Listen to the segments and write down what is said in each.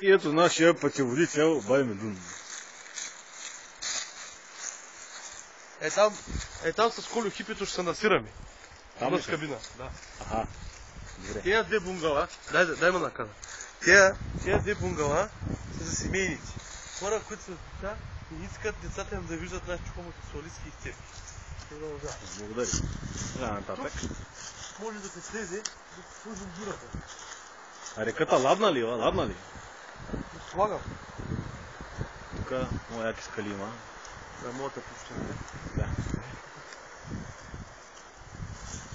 И ето нашия пътеводител Баймедун. Там с Колю Хипито ще се насираме. Там ли в кабина. Да. Аха. Добре. Тея две бунгала, дай ме накана. Тея две бунгала са за семейните. Хора, които са деца и искат децата им да виждат нашите хомосексуалистки изцепки. Благодаря. Нататък. Може да се слезе, да се сложим дюрата. А реката ладна ли? Ладна ли? Слагам. Тук много яки скали има. Да, моята пущена. Да.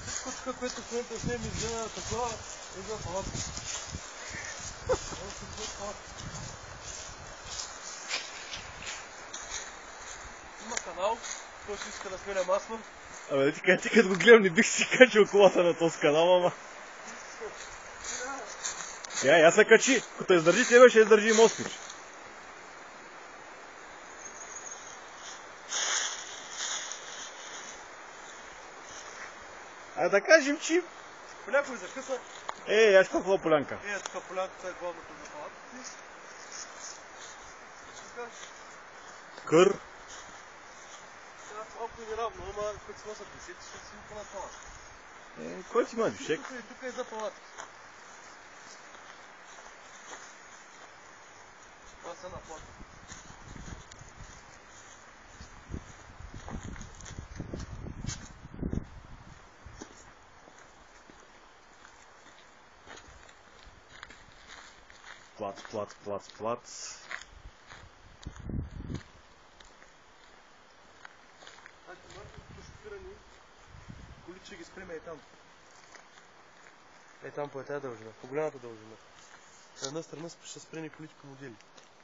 Всичко тук, което в момента сме изгледа такова, е за палатка. Има канал, който иска да сменя масло. Абе, ти като го гледам, не бих си качил колата на този канал, ама. Я се качи. Като издържи тебе, ще издържи и Москвич. А да кажем, че... Поляко и закъса. Аз какво полянка? Тук полянката е главното за палатките. Кър. Малко и неравно, ама като се носят десети, ще си по палатка. Кой ти има дюшек? Тук е за палатка. Това са на плата. Плац. Колите ще ги спреме и там. Там по тази дължина, по голямата дължина. На една страна ще спрени колите по модели.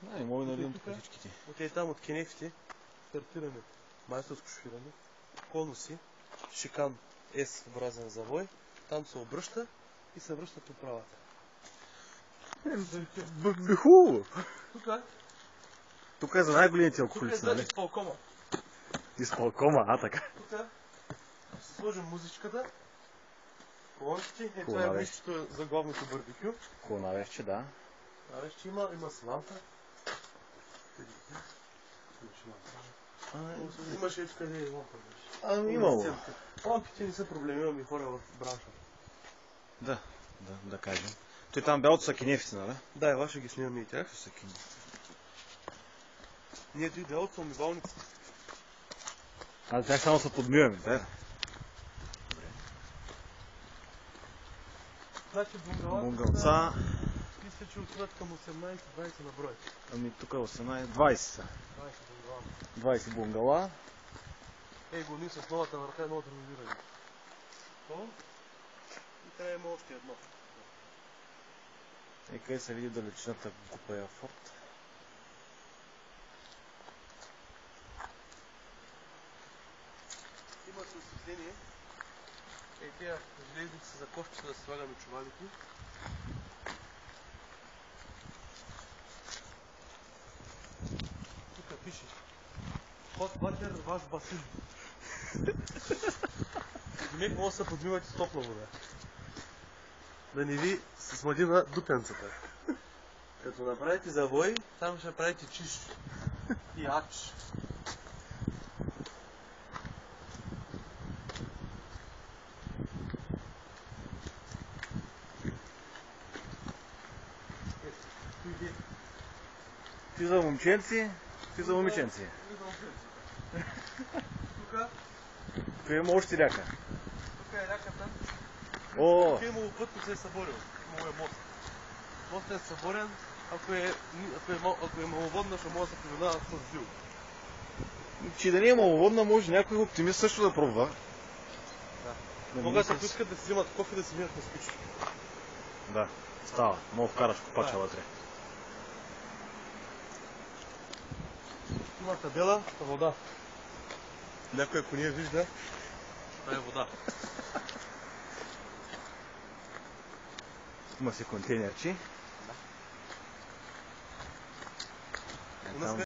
Не мога да налием тук всичките. Там от кенефите стартираме майсторско шофиране, конуси, шикан S вразен завой, там се обръща и се връща по правата. Хубаво! Тук е за най-големите алкохолици, нали? нали? Тук е изпълкома. Изпълкома, така. Тук ще сложим музичката, колонките, това е местото за главното барбекю. Хубаво навеще, да. Навеще има сламка. Имаше и къде е лампа. Имало. Лампите не са проблеми, имаме хора в бранша. Да кажем. Той там бялото са кенефите, нали? Да, ела ще ги снимаме и тях. Ние и бялото са умивалниците. За тях само се подмиваме, да? Значи бунгалца. Мисля, че отиват към 18-20 на брой. Тук е 18-20 са. 20 бунгала. Гони с новата върха е много тренирани. И трябва има още едно. Къде се види далечината Купая форт. Има се осветление. Тия железници са за кошчета да слагаме чувалите. Тук пише Hot water, ваш басин. Демек може да се подмивате с топла вода. Да не ви смъди на дупенцата. Като направите завой, там ще правите чиш и ач. Ти за момченци, ти за момиченци. Тук има още ряка. Тук е ряката. Тук е имало път, който се е съборил. Имало е мост. Мостът е съборен, ако е маловодна, ще може да се преминава с зил. Че да не е маловодна, може някой оптимист също да пробва. Могат да поискат да си взимат кофе, да си минат на спички. Да, става. Мога вкараш копача вътре. Има табела, вода. Някой ако не я вижда, това е вода. Има си контейнерчи.